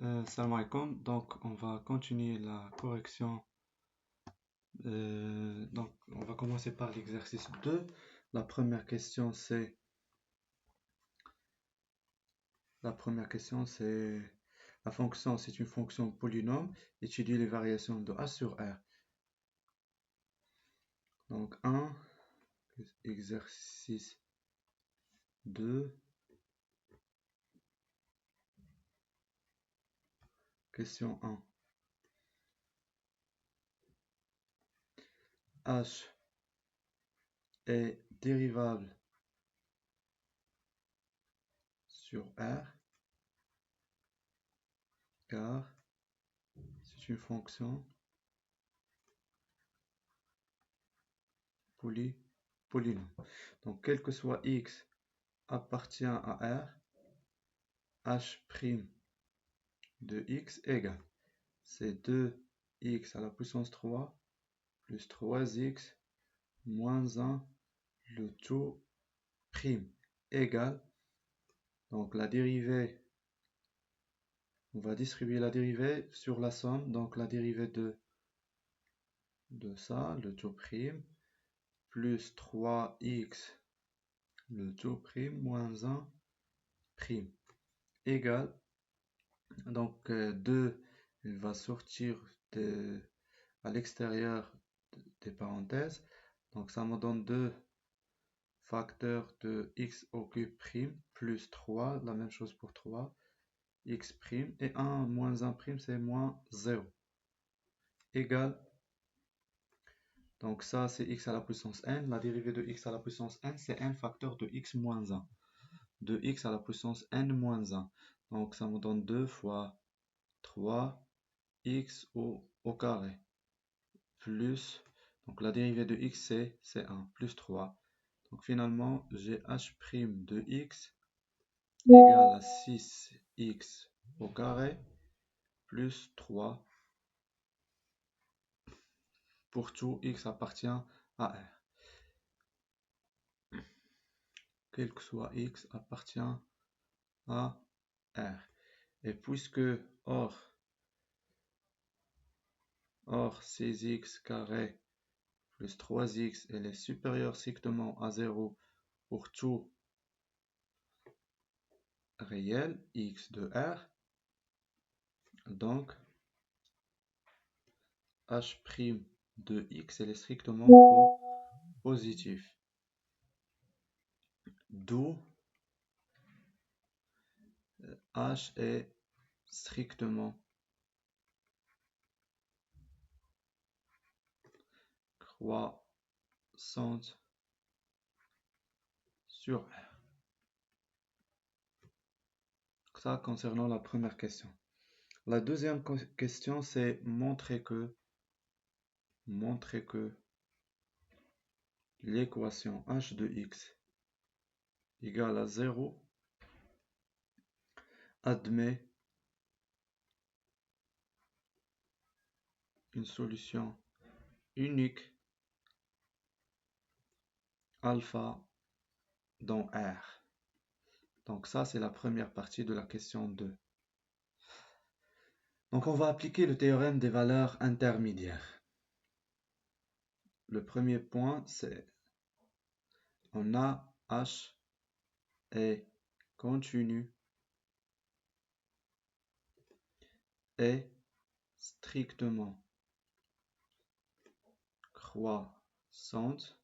Salam alaikum. Donc, on va continuer la correction. Donc, on va commencer par l'exercice 2. La première question, c'est la fonction, c'est une fonction polynôme. Étudier les variations de A sur R. Donc, exercice 2. Question 1. H est dérivable sur R car c'est une fonction polynôme. Donc, quel que soit x appartient à R, h' de x égale, c'est 2x à la puissance 3 plus 3x moins 1 le tout prime égale, donc la dérivée, on va distribuer la dérivée sur la somme, donc la dérivée de ça, le tout prime, plus 3x le tout prime moins 1 prime égale, donc 2 il va sortir à l'extérieur des parenthèses, donc ça me donne 2 facteurs de x au cube prime plus 3, la même chose pour 3, x prime, et 1 moins 1 prime c'est moins 0 égale, donc ça c'est x à la puissance n, la dérivée de x à la puissance n c'est n facteur de x moins 1, de x à la puissance n moins 1, donc ça me donne 2 fois 3 x au carré plus, donc la dérivée de x c'est 1 plus 3, donc finalement j'ai h' de x égale à 6x au carré plus 3 pour tout x appartient à R. Quel que soit x appartient à R. Et puisque or 6x carré plus 3x elle est supérieure strictement à 0 pour tout réel x de R, donc h' de x elle est strictement positif, d'où h est strictement croissante sur R. Ça concernant la première question. La deuxième question c'est montrer que l'équation h de x égale à 0 admet une solution unique alpha dans R. Donc ça c'est la première partie de la question 2. Donc on va appliquer le théorème des valeurs intermédiaires. Le premier point c'est on a h est continu et strictement croissante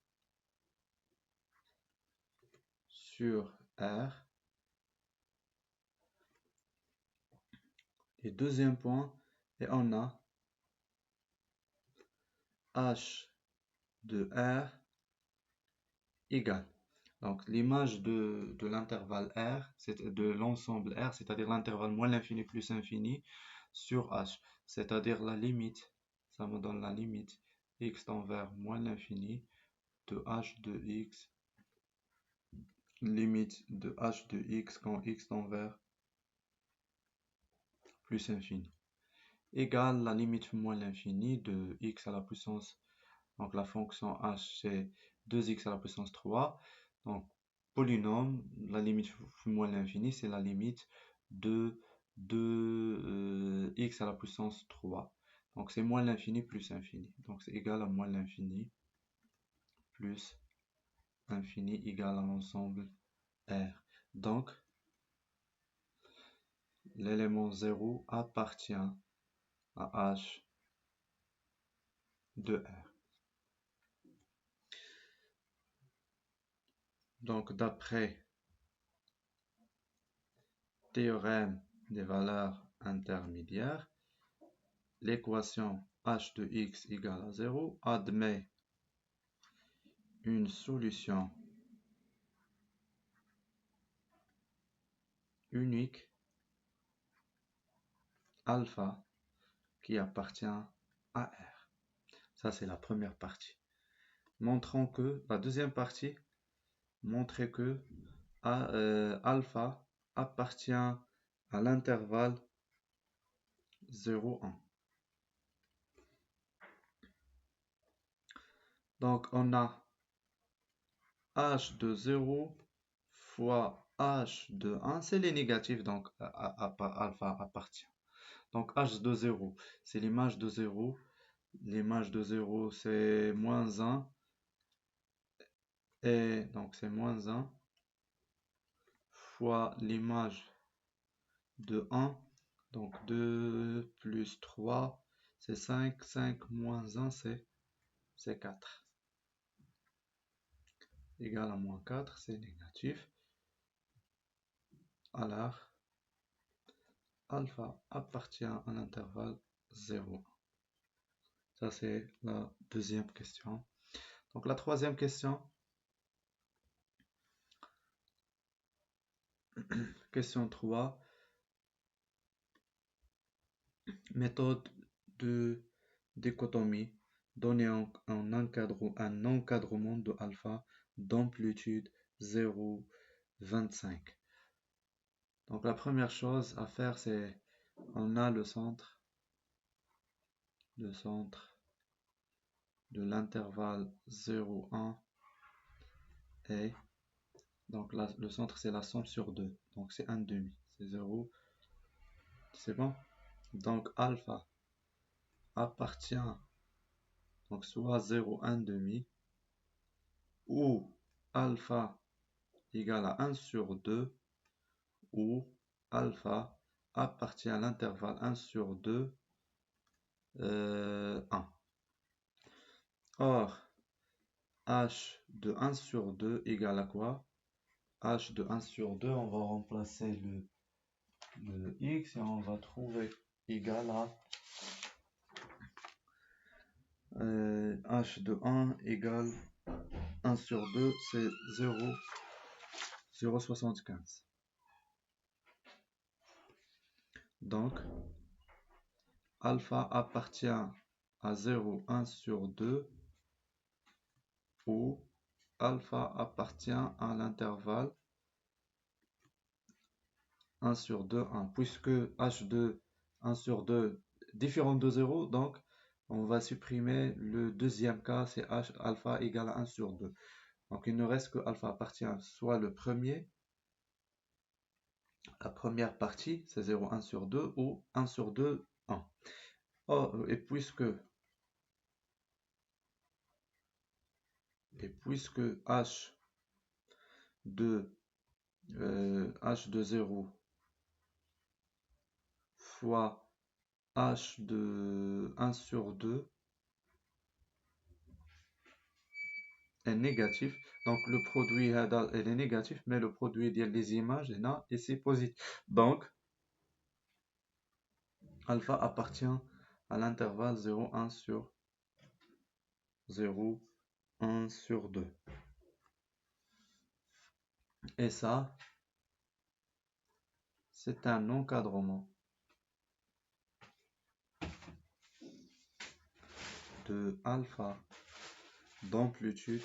sur R. Et deuxième point, et on a h de R égale. Donc l'image de l'intervalle R, c'est de l'ensemble R, c'est-à-dire l'intervalle moins l'infini plus infini sur H, c'est-à-dire la limite, ça me donne la limite x tend vers moins l'infini de H de x, limite de H de x quand x tend vers plus infini, égale la limite moins l'infini de x à la puissance, donc la fonction h c'est 2x à la puissance 3, donc polynôme, la limite moins l'infini c'est la limite de de x à la puissance 3. Donc c'est moins l'infini plus infini. Donc c'est égal à moins l'infini plus infini égal à l'ensemble R. Donc l'élément 0 appartient à H de R. Donc d'après théorème des valeurs intermédiaires, l'équation h de x égale à 0 admet une solution unique alpha qui appartient à R. Ça, c'est la première partie. Montrons que la deuxième partie montrer que alpha appartient à l'intervalle 0, 1. Donc, on a h de 0 fois h de 1, c'est les négatifs, donc alpha appartient. Donc h de 0, c'est l'image de 0. L'image de 0, c'est moins 1. Et donc c'est moins 1 fois l'image de 1. Donc 2 plus 3, c'est 5. 5 moins 1, c'est 4. Égal à moins 4, c'est négatif. Alors, alpha appartient à l'intervalle 0. Ça, c'est la deuxième question. Donc, la troisième question. Question 3. Méthode de dichotomie. Donner un encadrement de alpha d'amplitude 0,25. Donc la première chose à faire, c'est on a le centre de l'intervalle 0,1 et donc là, le centre c'est la somme sur 2, donc c'est 1 demi, c'est 0, c'est bon. Donc alpha appartient donc soit 0, 1 demi ou alpha égale à 1 sur 2 ou alpha appartient à l'intervalle 1 sur 2, 1. Or, h de 1 sur 2 égale à quoi? H de 1 sur 2, on va remplacer le x et on va trouver égal à h de 1 égale 1 sur 2, c'est 0,75. Donc, alpha appartient à 0,1 sur 2 ou alpha appartient à l'intervalle 1 sur 2, 1. Puisque h de 1 sur 2 différent de 0, donc on va supprimer le deuxième cas, c'est h alpha égale à 1 sur 2. Donc il ne reste que alpha appartient soit le premier, la première partie, c'est 0, 1 sur 2, ou 1 sur 2, 1. Oh, et puisque h de 0 fois h de 1 sur 2 est négatif, donc le produit est négatif, mais le produit des images est là et c'est positif. Donc alpha appartient à l'intervalle 0, 1 sur 0, 1 sur 2. Et ça, c'est un encadrement de alpha d'amplitude.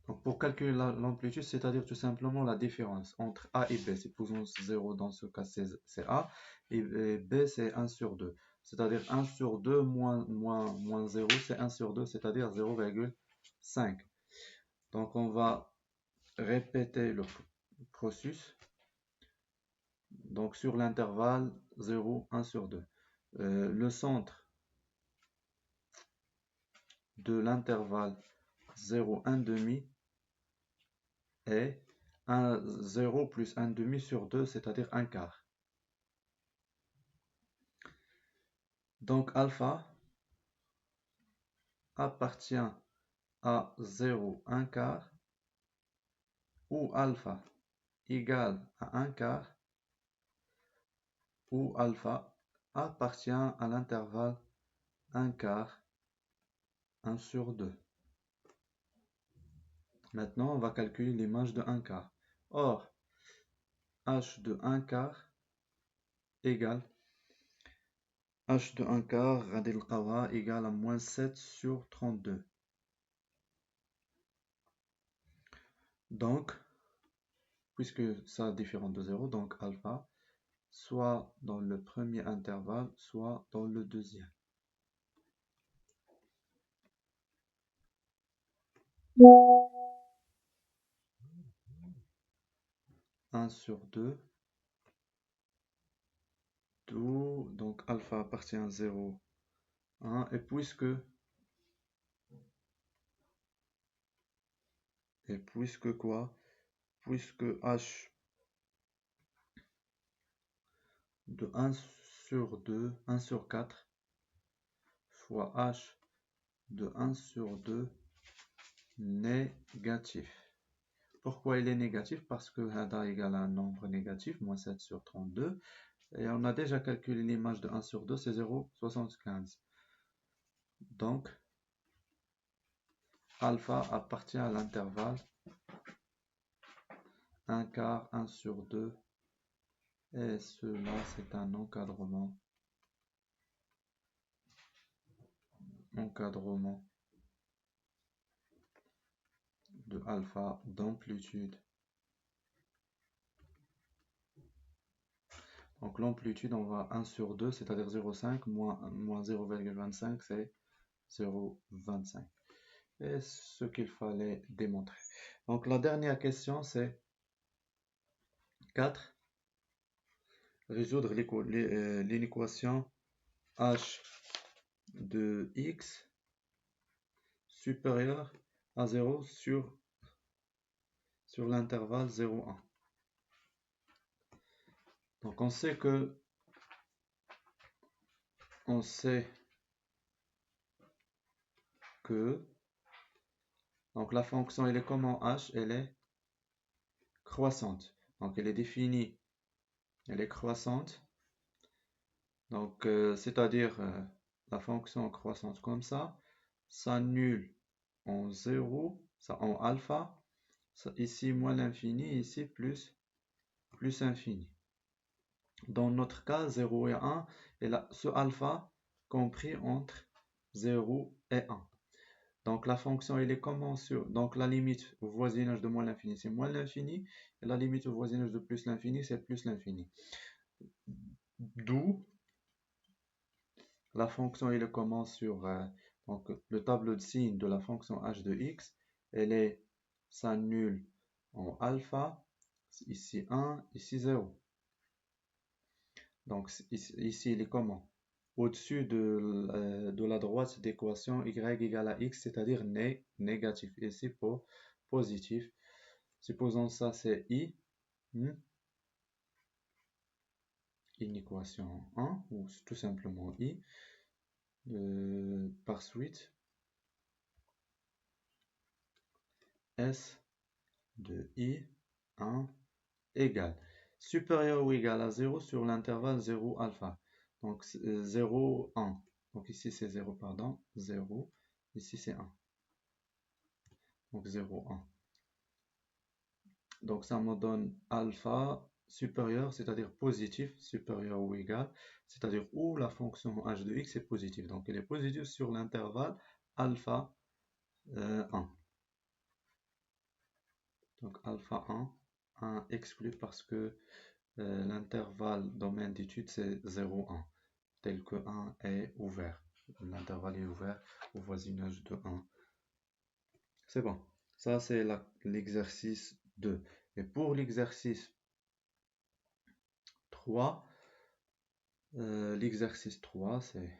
Donc pour calculer l'amplitude, c'est-à-dire tout simplement la différence entre A et B. Supposons 0 dans ce cas, c'est A, et B, c'est 1 sur 2. C'est-à-dire 1 sur 2 moins 0, c'est 1 sur 2, c'est-à-dire 0,5. Donc on va répéter processus, donc sur l'intervalle 0, 1 sur 2. Le centre de l'intervalle 0, 1 demi est 0 plus 1 demi sur 2, c'est-à-dire 1 quart. Donc alpha appartient à 0, 1 quart, ou alpha égale à 1 quart, ou alpha appartient à l'intervalle 1 quart, 1 sur 2. Maintenant, on va calculer l'image de 1 quart. Or, h de 1 quart égale h de 1 quart غادي نلقاوها égale à moins 7 sur 32. Donc, puisque ça est différent de 0, donc alpha, soit dans le premier intervalle, soit dans le deuxième. « 1 sur 2, d'où donc alpha appartient à 0, 1, et puisque quoi? Puisque h de 1 sur 2, 1 sur 4, fois h de 1 sur 2 négatif. Pourquoi il est négatif? Parce que hada égale à un nombre négatif, moins 7 sur 32. Et on a déjà calculé l'image de 1 sur 2, c'est 0,75. Donc, alpha appartient à l'intervalle 1 quart, 1 sur 2. Et cela, c'est un encadrement de alpha d'amplitude. Donc l'amplitude, on va 1 sur 2, c'est-à-dire 0,5, moins 0,25, c'est 0,25. Et ce qu'il fallait démontrer. Donc la dernière question, c'est 4. Résoudre l'inéquation h de x supérieur à 0 sur l'intervalle 0,1. Donc on sait que donc la fonction elle est comment h, elle est croissante. Donc elle est définie, elle est croissante. Donc c'est-à-dire la fonction croissante comme ça s'annule en 0, ça en alpha, ça, ici moins l'infini, ici plus infini. Dans notre cas, 0 et 1, et là, ce alpha compris entre 0 et 1. Donc la fonction, il est comment sur... Donc la limite au voisinage de moins l'infini, c'est moins l'infini, et la limite au voisinage de plus l'infini, c'est plus l'infini. D'où la fonction, il est comment sur... donc le tableau de signes de la fonction h de x, elle s'annule en alpha, ici 1, ici 0. Donc ici, il est comment? Au-dessus de la droite d'équation y égale à x, c'est-à-dire négatif. Et ici, positif. Supposons ça, c'est i. Une équation 1, ou tout simplement i. Par suite, s de i 1 égale supérieur ou égal à 0 sur l'intervalle 0 alpha. Donc 0, 1. Donc ici c'est 0, pardon, 0. Ici c'est 1. Donc 0, 1. Donc ça me donne alpha supérieur, c'est-à-dire positif, supérieur ou égal, c'est-à-dire où la fonction h de x est positive. Donc elle est positive sur l'intervalle alpha 1. Donc alpha 1 exclu parce que l'intervalle domaine d'étude c'est 0, 1, tel que 1 est ouvert. L'intervalle est ouvert au voisinage de 1. C'est bon. Ça c'est l'exercice 2. Et pour l'exercice 3, c'est